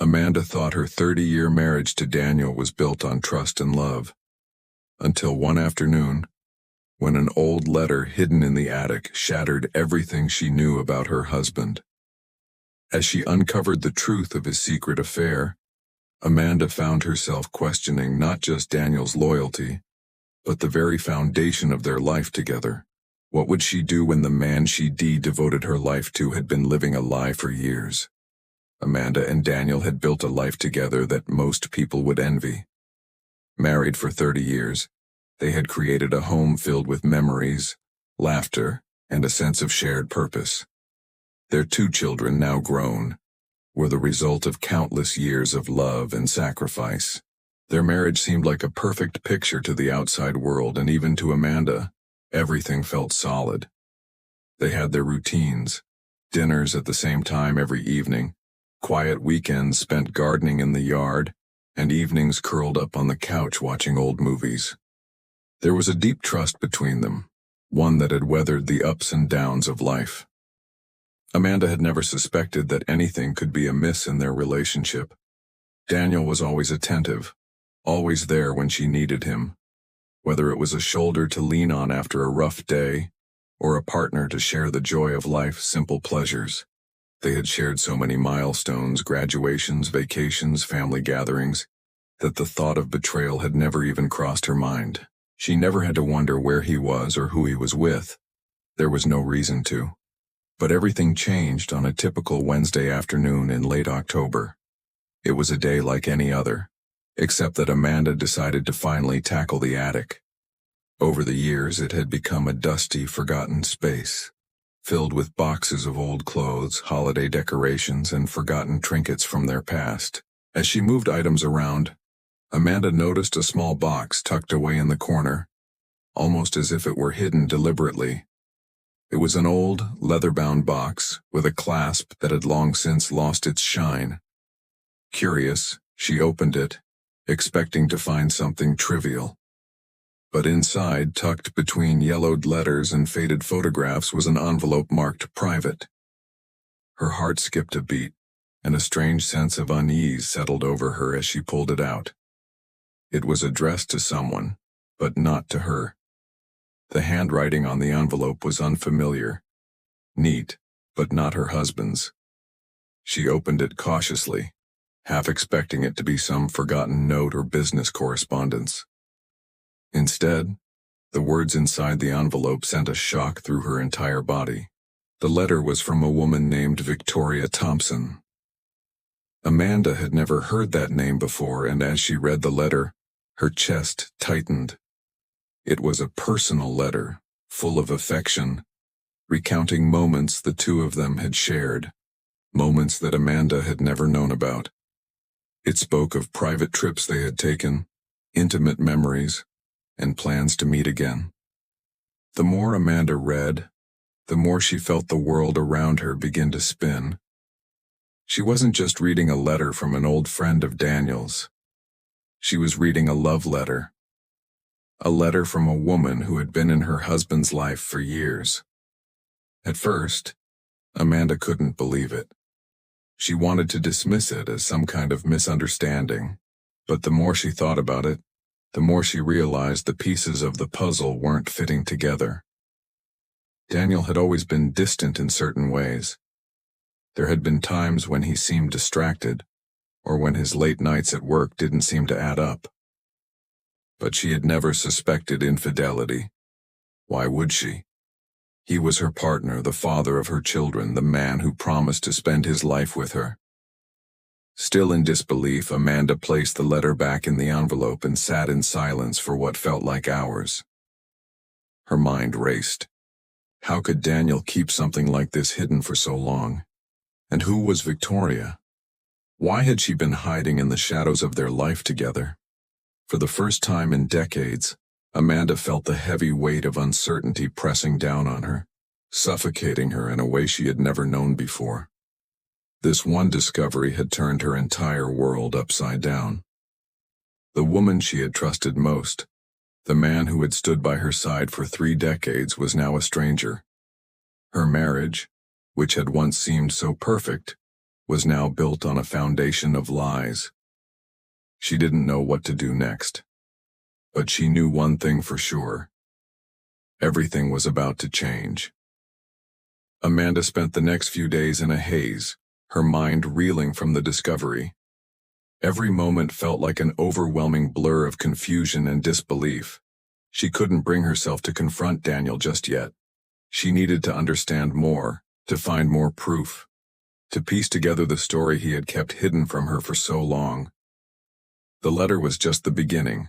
Amanda thought her 30-year marriage to Daniel was built on trust and love. Until one afternoon, when an old letter hidden in the attic shattered everything she knew about her husband. As she uncovered the truth of his secret affair, Amanda found herself questioning not just Daniel's loyalty, but the very foundation of their life together. What would she do when the man she devoted her life to had been living a lie for years? Amanda and Daniel had built a life together that most people would envy. Married for 30 years, they had created a home filled with memories, laughter, and a sense of shared purpose. Their 2 children, now grown, were the result of countless years of love and sacrifice. Their marriage seemed like a perfect picture to the outside world, and even to Amanda, everything felt solid. They had their routines, dinners at the same time every evening, quiet weekends spent gardening in the yard, and evenings curled up on the couch watching old movies. There was a deep trust between them, one that had weathered the ups and downs of life. Amanda had never suspected that anything could be amiss in their relationship. Daniel was always attentive, always there when she needed him, whether it was a shoulder to lean on after a rough day, or a partner to share the joy of life's simple pleasures. They had shared so many milestones, graduations, vacations, family gatherings, that the thought of betrayal had never even crossed her mind. She never had to wonder where he was or who he was with. There was no reason to. But everything changed on a typical Wednesday afternoon in late October. It was a day like any other, except that Amanda decided to finally tackle the attic. Over the years, it had become a dusty, forgotten space, filled with boxes of old clothes, holiday decorations, and forgotten trinkets from their past. As she moved items around, Amanda noticed a small box tucked away in the corner, almost as if it were hidden deliberately. It was an old, leather-bound box with a clasp that had long since lost its shine. Curious, she opened it, expecting to find something trivial. But inside, tucked between yellowed letters and faded photographs, was an envelope marked private. Her heart skipped a beat, and a strange sense of unease settled over her as she pulled it out. It was addressed to someone, but not to her. The handwriting on the envelope was unfamiliar, neat, but not her husband's. She opened it cautiously, half expecting it to be some forgotten note or business correspondence. Instead, the words inside the envelope sent a shock through her entire body. The letter was from a woman named Victoria Thompson. Amanda had never heard that name before, and as she read the letter, her chest tightened. It was a personal letter, full of affection, recounting moments the 2 of them had shared, moments that Amanda had never known about. It spoke of private trips they had taken, intimate memories, and plans to meet again. The more Amanda read, the more she felt the world around her begin to spin. She wasn't just reading a letter from an old friend of Daniel's. She was reading a love letter. A letter from a woman who had been in her husband's life for years. At first, Amanda couldn't believe it. She wanted to dismiss it as some kind of misunderstanding, but the more she thought about it, the more she realized the pieces of the puzzle weren't fitting together. Daniel had always been distant in certain ways. There had been times when he seemed distracted, or when his late nights at work didn't seem to add up. But she had never suspected infidelity. Why would she? He was her partner, the father of her children, the man who promised to spend his life with her. Still in disbelief, Amanda placed the letter back in the envelope and sat in silence for what felt like hours. Her mind raced. How could Daniel keep something like this hidden for so long? And who was Victoria? Why had she been hiding in the shadows of their life together? For the first time in decades, Amanda felt the heavy weight of uncertainty pressing down on her, suffocating her in a way she had never known before. This one discovery had turned her entire world upside down. The woman she had trusted most, the man who had stood by her side for 3 decades, was now a stranger. Her marriage, which had once seemed so perfect, was now built on a foundation of lies. She didn't know what to do next. But she knew one thing for sure. Everything was about to change. Amanda spent the next few days in a haze, her mind reeling from the discovery. Every moment felt like an overwhelming blur of confusion and disbelief. She couldn't bring herself to confront Daniel just yet. She needed to understand more, to find more proof, to piece together the story he had kept hidden from her for so long. The letter was just the beginning,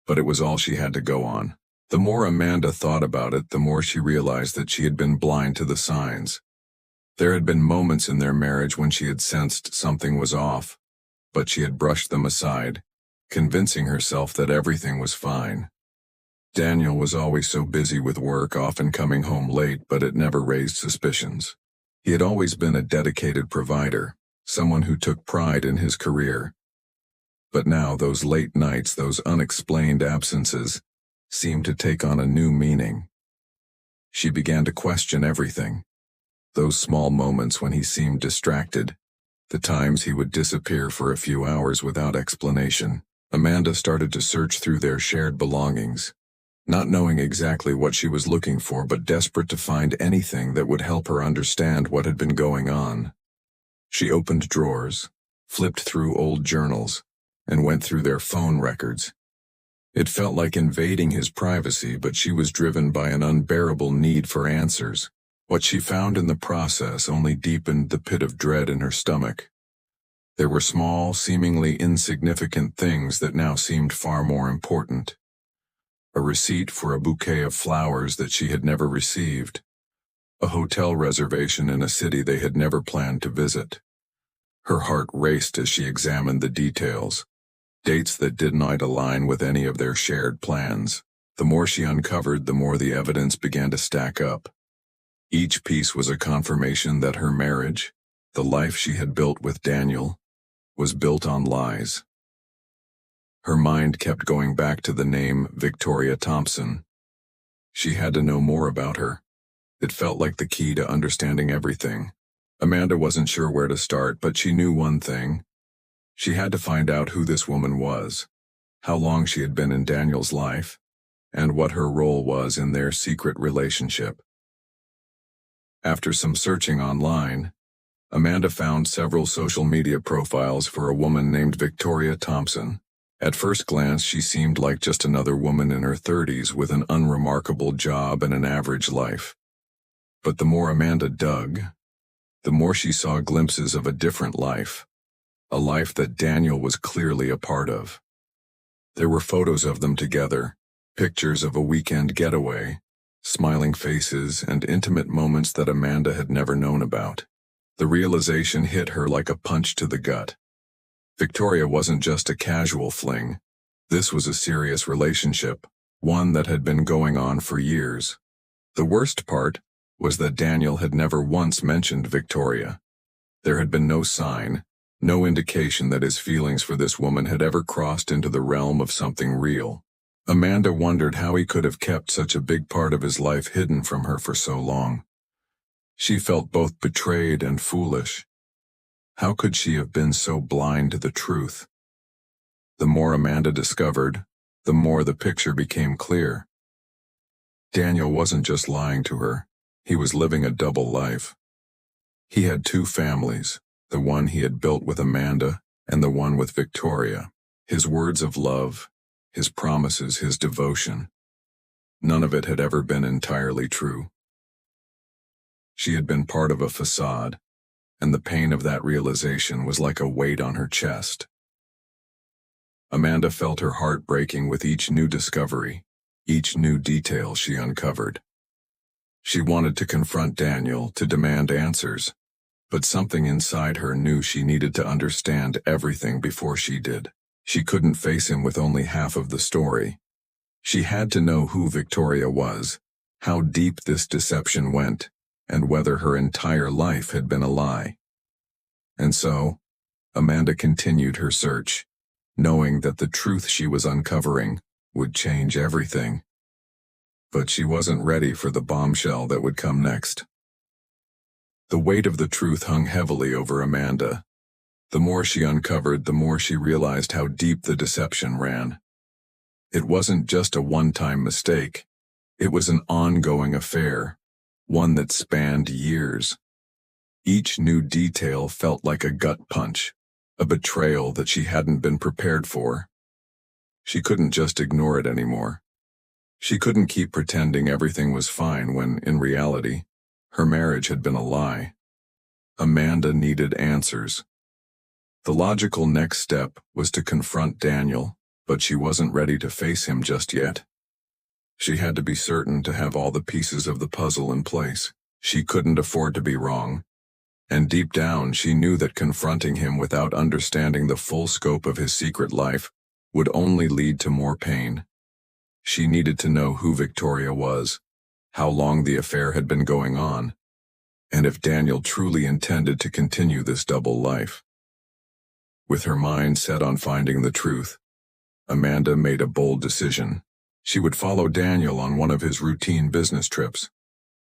but it was all she had to go on. The more Amanda thought about it, the more she realized that she had been blind to the signs. There had been moments in their marriage when she had sensed something was off, but she had brushed them aside, convincing herself that everything was fine. Daniel was always so busy with work, often coming home late, but it never raised suspicions. He had always been a dedicated provider, someone who took pride in his career. But now those late nights, those unexplained absences, seemed to take on a new meaning. She began to question everything. Those small moments when he seemed distracted, the times he would disappear for a few hours without explanation. Amanda started to search through their shared belongings, not knowing exactly what she was looking for, but desperate to find anything that would help her understand what had been going on. She opened drawers, flipped through old journals, and went through their phone records. It felt like invading his privacy, but she was driven by an unbearable need for answers. What she found in the process only deepened the pit of dread in her stomach. There were small, seemingly insignificant things that now seemed far more important. A receipt for a bouquet of flowers that she had never received. A hotel reservation in a city they had never planned to visit. Her heart raced as she examined the details. Dates that did not align with any of their shared plans. The more she uncovered, the more the evidence began to stack up. Each piece was a confirmation that her marriage, the life she had built with Daniel, was built on lies. Her mind kept going back to the name Victoria Thompson. She had to know more about her. It felt like the key to understanding everything. Amanda wasn't sure where to start, but she knew one thing. She had to find out who this woman was, how long she had been in Daniel's life, and what her role was in their secret relationship. After some searching online, Amanda found several social media profiles for a woman named Victoria Thompson. At first glance, she seemed like just another woman in her 30s with an unremarkable job and an average life. But the more Amanda dug, the more she saw glimpses of a different life, a life that Daniel was clearly a part of. There were photos of them together, pictures of a weekend getaway, smiling faces, and intimate moments that Amanda had never known about. The realization hit her like a punch to the gut. Victoria wasn't just a casual fling. This was a serious relationship, one that had been going on for years. The worst part was that Daniel had never once mentioned Victoria. There had been no sign, no indication that his feelings for this woman had ever crossed into the realm of something real. Amanda wondered how he could have kept such a big part of his life hidden from her for so long. She felt both betrayed and foolish. How could she have been so blind to the truth? The more Amanda discovered, the more the picture became clear. Daniel wasn't just lying to her, he was living a double life. He had two families, the one he had built with Amanda and the one with Victoria. His words of love, his promises, his devotion. None of it had ever been entirely true. She had been part of a facade, and the pain of that realization was like a weight on her chest. Amanda felt her heart breaking with each new discovery, each new detail she uncovered. She wanted to confront Daniel, to demand answers, but something inside her knew she needed to understand everything before she did. She couldn't face him with only half of the story. She had to know who Victoria was, how deep this deception went, and whether her entire life had been a lie. And so, Amanda continued her search, knowing that the truth she was uncovering would change everything. But she wasn't ready for the bombshell that would come next. The weight of the truth hung heavily over Amanda. The more she uncovered, the more she realized how deep the deception ran. It wasn't just a one-time mistake. It was an ongoing affair, one that spanned years. Each new detail felt like a gut punch, a betrayal that she hadn't been prepared for. She couldn't just ignore it anymore. She couldn't keep pretending everything was fine when, in reality, her marriage had been a lie. Amanda needed answers. The logical next step was to confront Daniel, but she wasn't ready to face him just yet. She had to be certain to have all the pieces of the puzzle in place. She couldn't afford to be wrong. And deep down, she knew that confronting him without understanding the full scope of his secret life would only lead to more pain. She needed to know who Victoria was, how long the affair had been going on, and if Daniel truly intended to continue this double life. With her mind set on finding the truth, Amanda made a bold decision. She would follow Daniel on one of his routine business trips.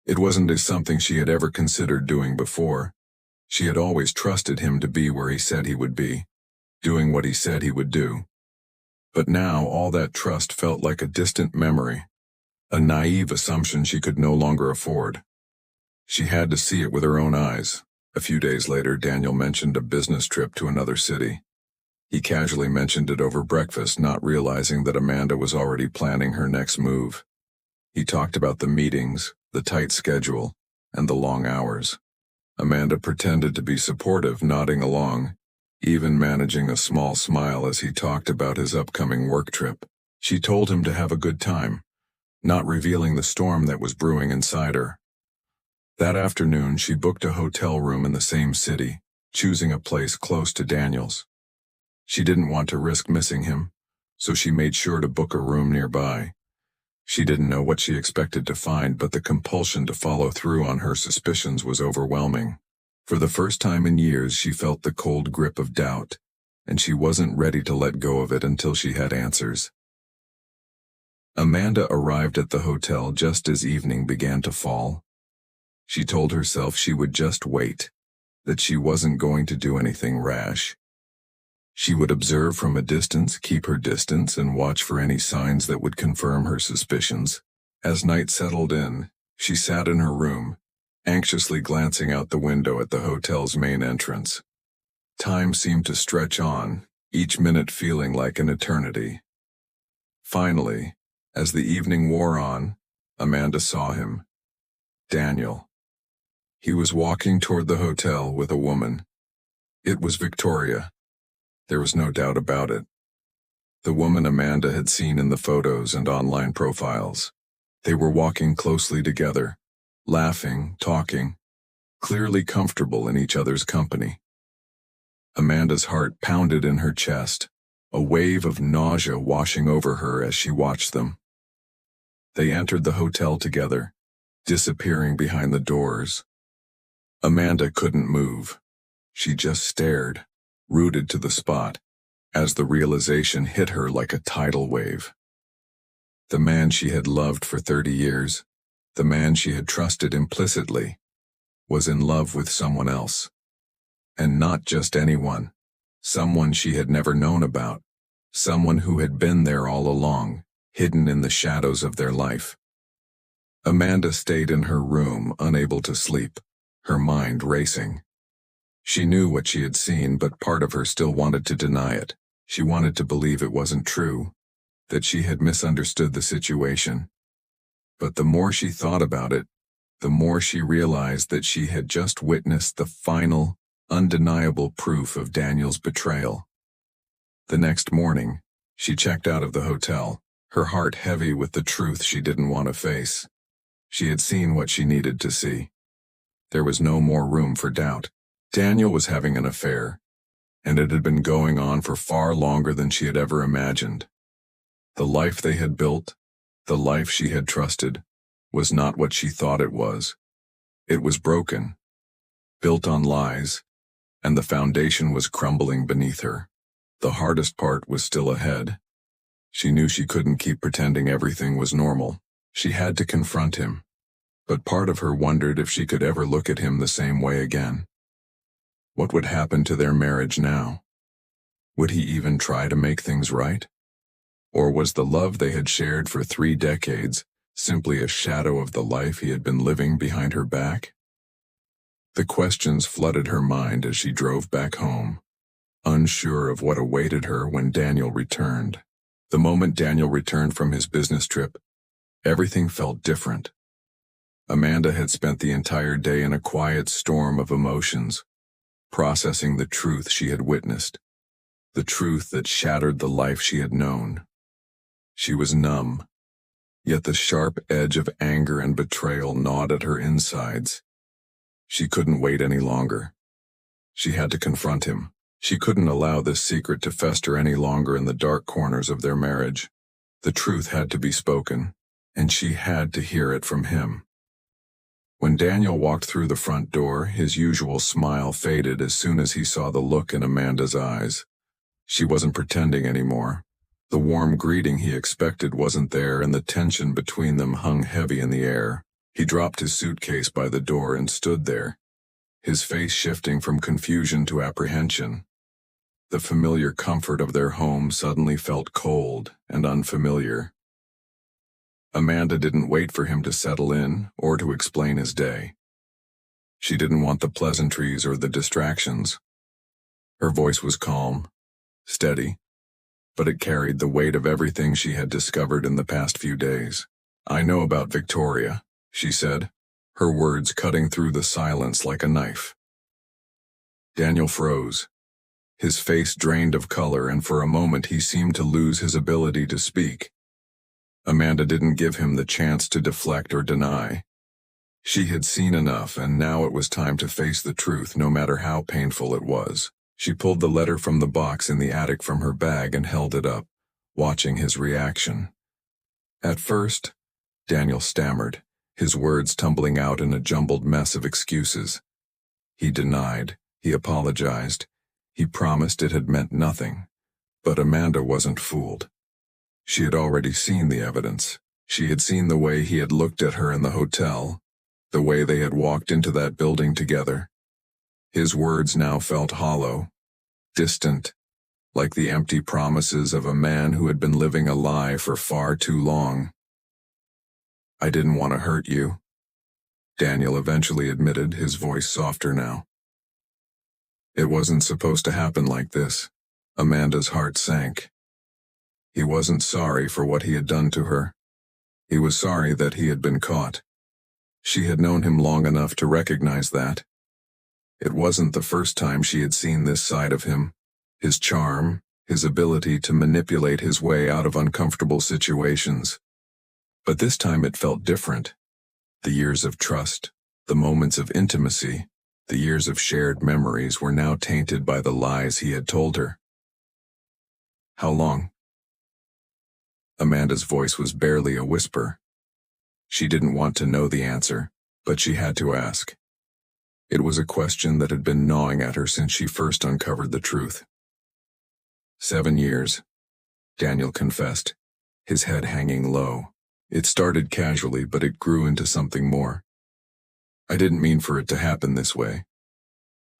It wasn't something she had ever considered doing before. She had always trusted him to be where he said he would be, doing what he said he would do. But now all that trust felt like a distant memory, a naive assumption she could no longer afford. She had to see it with her own eyes. A few days later, Daniel mentioned a business trip to another city. He casually mentioned it over breakfast, not realizing that Amanda was already planning her next move. He talked about the meetings, the tight schedule, and the long hours. Amanda pretended to be supportive, nodding along, even managing a small smile as he talked about his upcoming work trip. She told him to have a good time, not revealing the storm that was brewing inside her. That afternoon, she booked a hotel room in the same city, choosing a place close to Daniel's. She didn't want to risk missing him, so she made sure to book a room nearby. She didn't know what she expected to find, but the compulsion to follow through on her suspicions was overwhelming. For the first time in years, she felt the cold grip of doubt, and she wasn't ready to let go of it until she had answers. Amanda arrived at the hotel just as evening began to fall. She told herself she would just wait, that she wasn't going to do anything rash. She would observe from a distance, keep her distance, and watch for any signs that would confirm her suspicions. As night settled in, she sat in her room, anxiously glancing out the window at the hotel's main entrance. Time seemed to stretch on, each minute feeling like an eternity. Finally, as the evening wore on, Amanda saw him. Daniel. He was walking toward the hotel with a woman. It was Victoria. There was no doubt about it. The woman Amanda had seen in the photos and online profiles. They were walking closely together, laughing, talking, clearly comfortable in each other's company. Amanda's heart pounded in her chest, a wave of nausea washing over her as she watched them. They entered the hotel together, disappearing behind the doors. Amanda couldn't move. She just stared, rooted to the spot, as the realization hit her like a tidal wave. The man she had loved for 30 years, the man she had trusted implicitly, was in love with someone else. And not just anyone, someone she had never known about, someone who had been there all along, hidden in the shadows of their life. Amanda stayed in her room, unable to sleep, her mind racing. She knew what she had seen, but part of her still wanted to deny it. She wanted to believe it wasn't true, that she had misunderstood the situation. But the more she thought about it, the more she realized that she had just witnessed the final, undeniable proof of Daniel's betrayal. The next morning, she checked out of the hotel, her heart heavy with the truth she didn't want to face. She had seen what she needed to see. There was no more room for doubt. Daniel was having an affair, and it had been going on for far longer than she had ever imagined. The life they had built, the life she had trusted, was not what she thought it was. It was broken, built on lies, and the foundation was crumbling beneath her. The hardest part was still ahead. She knew she couldn't keep pretending everything was normal. She had to confront him. but part of her wondered if she could ever look at him the same way again. What would happen to their marriage now? Would he even try to make things right? Or was the love they had shared for 3 decades simply a shadow of the life he had been living behind her back? The questions flooded her mind as she drove back home, unsure of what awaited her when Daniel returned. The moment Daniel returned from his business trip, everything felt different. Amanda had spent the entire day in a quiet storm of emotions, processing the truth she had witnessed, the truth that shattered the life she had known. She was numb, yet the sharp edge of anger and betrayal gnawed at her insides. She couldn't wait any longer. She had to confront him. She couldn't allow this secret to fester any longer in the dark corners of their marriage. The truth had to be spoken, and she had to hear it from him. When Daniel walked through the front door, his usual smile faded as soon as he saw the look in Amanda's eyes. She wasn't pretending anymore. The warm greeting he expected wasn't there, and the tension between them hung heavy in the air. He dropped his suitcase by the door and stood there, his face shifting from confusion to apprehension. The familiar comfort of their home suddenly felt cold and unfamiliar. Amanda didn't wait for him to settle in or to explain his day. She didn't want the pleasantries or the distractions. Her voice was calm, steady, but it carried the weight of everything she had discovered in the past few days. "I know about Victoria," she said, her words cutting through the silence like a knife. Daniel froze, his face drained of color, and for a moment he seemed to lose his ability to speak. Amanda didn't give him the chance to deflect or deny. She had seen enough, and now it was time to face the truth, no matter how painful it was. She pulled the letter from the box in the attic from her bag and held it up, watching his reaction. At first, Daniel stammered, his words tumbling out in a jumbled mess of excuses. He denied, he apologized, he promised it had meant nothing. But Amanda wasn't fooled. She had already seen the evidence. She had seen the way he had looked at her in the hotel, the way they had walked into that building together. His words now felt hollow, distant, like the empty promises of a man who had been living a lie for far too long. "I didn't want to hurt you," Daniel eventually admitted, his voice softer now. "It wasn't supposed to happen like this." Amanda's heart sank. He wasn't sorry for what he had done to her. He was sorry that he had been caught. She had known him long enough to recognize that. It wasn't the first time she had seen this side of him, his charm, his ability to manipulate his way out of uncomfortable situations. But this time it felt different. The years of trust, the moments of intimacy, the years of shared memories were now tainted by the lies he had told her. "How long?" Amanda's voice was barely a whisper. She didn't want to know the answer, but she had to ask. It was a question that had been gnawing at her since she first uncovered the truth. 7 years, Daniel confessed, his head hanging low. It started casually, but it grew into something more. "I didn't mean for it to happen this way.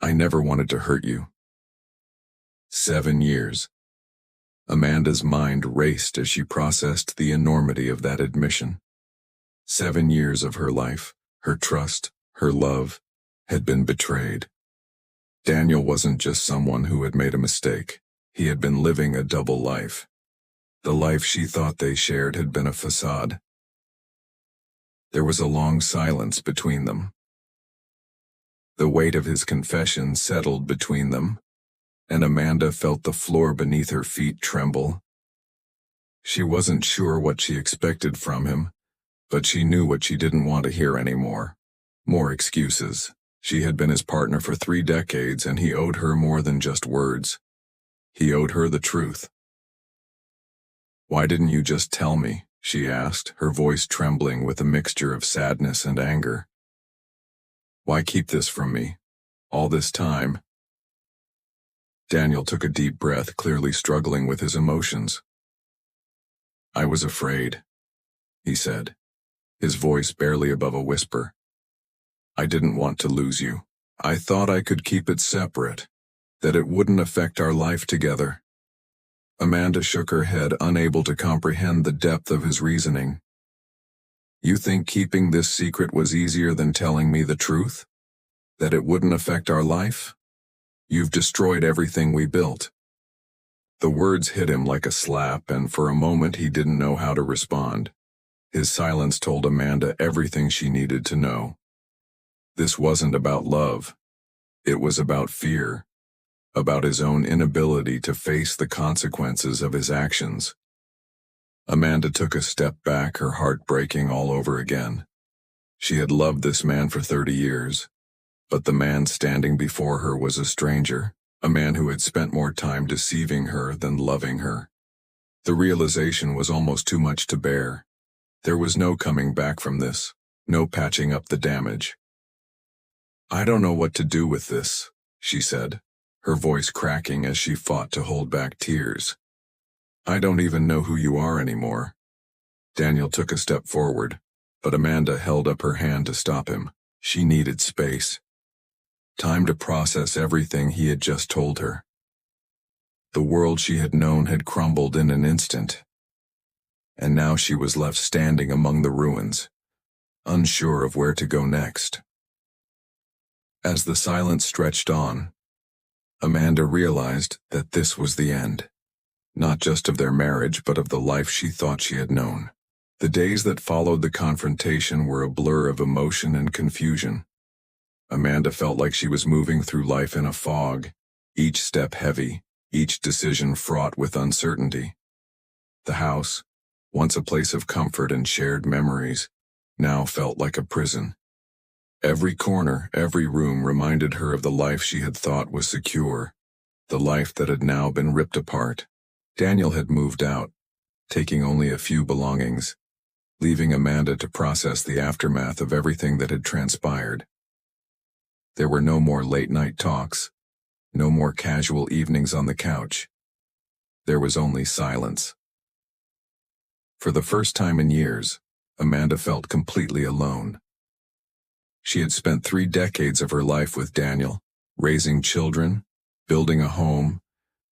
I never wanted to hurt you." 7 years. Amanda's mind raced as she processed the enormity of that admission. 7 years of her life, her trust, her love, had been betrayed. Daniel wasn't just someone who had made a mistake. He had been living a double life. The life she thought they shared had been a facade. There was a long silence between them. The weight of his confession settled between them, and Amanda felt the floor beneath her feet tremble. She wasn't sure what she expected from him, but she knew what she didn't want to hear anymore. More excuses. She had been his partner for 3 decades, and he owed her more than just words. He owed her the truth. "Why didn't you just tell me?" she asked, her voice trembling with a mixture of sadness and anger. "Why keep this from me? All this time?" Daniel took a deep breath, clearly struggling with his emotions. "I was afraid," he said, his voice barely above a whisper. "I didn't want to lose you. I thought I could keep it separate, that it wouldn't affect our life together." Amanda shook her head, unable to comprehend the depth of his reasoning. "You think keeping this secret was easier than telling me the truth? That it wouldn't affect our life? You've destroyed everything we built." The words hit him like a slap, and for a moment he didn't know how to respond. His silence told Amanda everything she needed to know. This wasn't about love. It was about fear, about his own inability to face the consequences of his actions. Amanda took a step back, her heart breaking all over again. She had loved this man for 30 years, but the man standing before her was a stranger, a man who had spent more time deceiving her than loving her. The realization was almost too much to bear. There was no coming back from this, no patching up the damage. "I don't know what to do with this," she said, her voice cracking as she fought to hold back tears. "I don't even know who you are anymore." Daniel took a step forward, but Amanda held up her hand to stop him. She needed space. Time to process everything he had just told her. The world she had known had crumbled in an instant, and now she was left standing among the ruins, unsure of where to go next. As the silence stretched on, Amanda realized that this was the end, not just of their marriage but of the life she thought she had known. The days that followed the confrontation were a blur of emotion and confusion. Amanda felt like she was moving through life in a fog, each step heavy, each decision fraught with uncertainty. The house, once a place of comfort and shared memories, now felt like a prison. Every corner, every room reminded her of the life she had thought was secure, the life that had now been ripped apart. Daniel had moved out, taking only a few belongings, leaving Amanda to process the aftermath of everything that had transpired. There were no more late-night talks, no more casual evenings on the couch. There was only silence. For the first time in years, Amanda felt completely alone. She had spent 3 decades of her life with Daniel, raising children, building a home,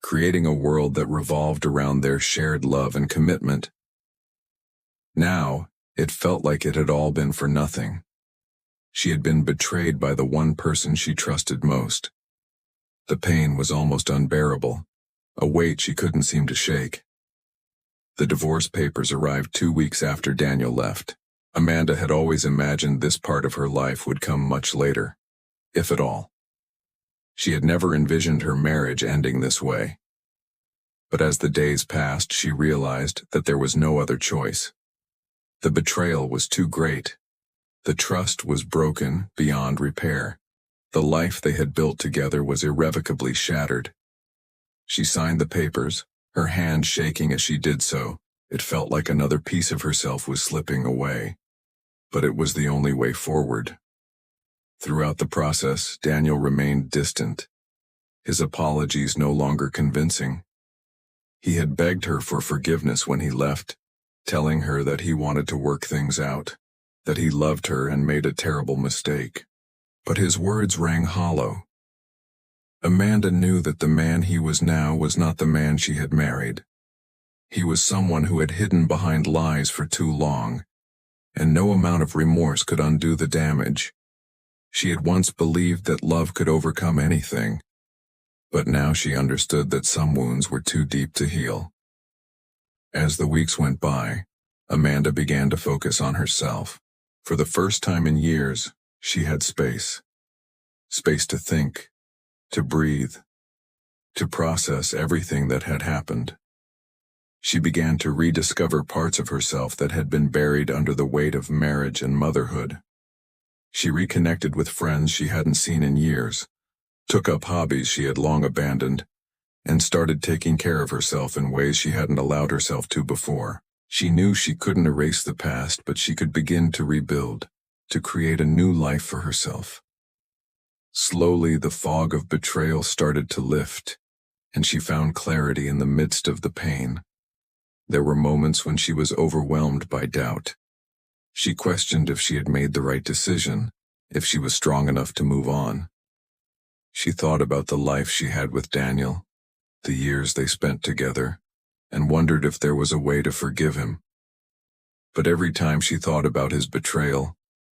creating a world that revolved around their shared love and commitment. Now, it felt like it had all been for nothing. She had been betrayed by the one person she trusted most. The pain was almost unbearable, a weight she couldn't seem to shake. The divorce papers arrived 2 weeks after Daniel left. Amanda had always imagined this part of her life would come much later, if at all. She had never envisioned her marriage ending this way. But as the days passed, she realized that there was no other choice. The betrayal was too great. The trust was broken beyond repair. The life they had built together was irrevocably shattered. She signed the papers, her hand shaking as she did so. It felt like another piece of herself was slipping away. But it was the only way forward. Throughout the process, Daniel remained distant, his apologies no longer convincing. He had begged her for forgiveness when he left, telling her that he wanted to work things out, that he loved her and made a terrible mistake. But his words rang hollow. Amanda knew that the man he was now was not the man she had married. He was someone who had hidden behind lies for too long, and no amount of remorse could undo the damage. She had once believed that love could overcome anything, but now she understood that some wounds were too deep to heal. As the weeks went by, Amanda began to focus on herself. For the first time in years, she had space. Space to think, to breathe, to process everything that had happened. She began to rediscover parts of herself that had been buried under the weight of marriage and motherhood. She reconnected with friends she hadn't seen in years, took up hobbies she had long abandoned, and started taking care of herself in ways she hadn't allowed herself to before. She knew she couldn't erase the past, but she could begin to rebuild, to create a new life for herself. Slowly, the fog of betrayal started to lift, and she found clarity in the midst of the pain. There were moments when she was overwhelmed by doubt. She questioned if she had made the right decision, if she was strong enough to move on. She thought about the life she had with Daniel, the years they spent together, and wondered if there was a way to forgive him. But every time she thought about his betrayal,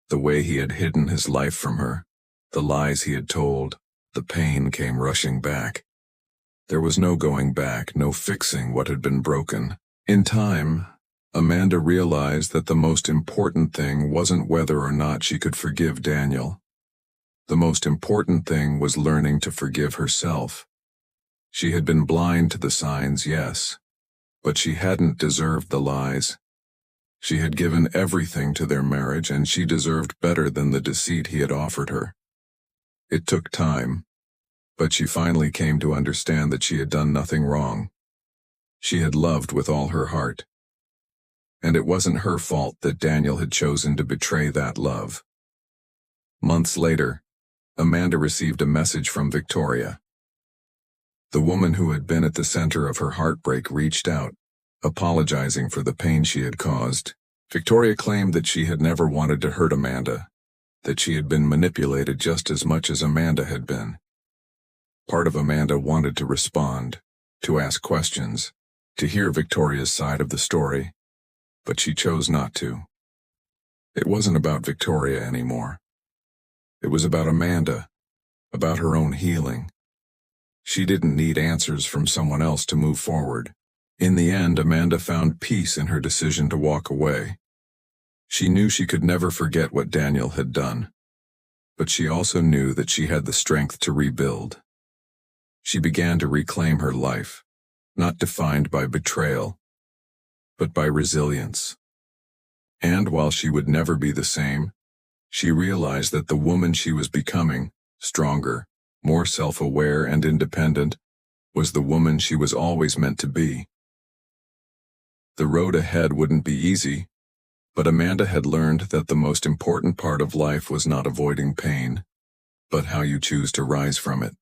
the way he had hidden his life from her, the lies he had told, the pain came rushing back. There was no going back, no fixing what had been broken. In time, Amanda realized that the most important thing wasn't whether or not she could forgive Daniel. The most important thing was learning to forgive herself. She had been blind to the signs, yes, but she hadn't deserved the lies. She had given everything to their marriage, and she deserved better than the deceit he had offered her. It took time, but she finally came to understand that she had done nothing wrong. She had loved with all her heart. And it wasn't her fault that Daniel had chosen to betray that love. Months later, Amanda received a message from Victoria. The woman who had been at the center of her heartbreak reached out, apologizing for the pain she had caused. Victoria claimed that she had never wanted to hurt Amanda, that she had been manipulated just as much as Amanda had been. Part of Amanda wanted to respond, to ask questions, to hear Victoria's side of the story, but she chose not to. It wasn't about Victoria anymore. It was about Amanda, about her own healing. She didn't need answers from someone else to move forward. In the end, Amanda found peace in her decision to walk away. She knew she could never forget what Daniel had done, but she also knew that she had the strength to rebuild. She began to reclaim her life, not defined by betrayal, but by resilience. And while she would never be the same, she realized that the woman she was becoming, stronger, more self-aware and independent, was the woman she was always meant to be. The road ahead wouldn't be easy, but Amanda had learned that the most important part of life was not avoiding pain, but how you choose to rise from it.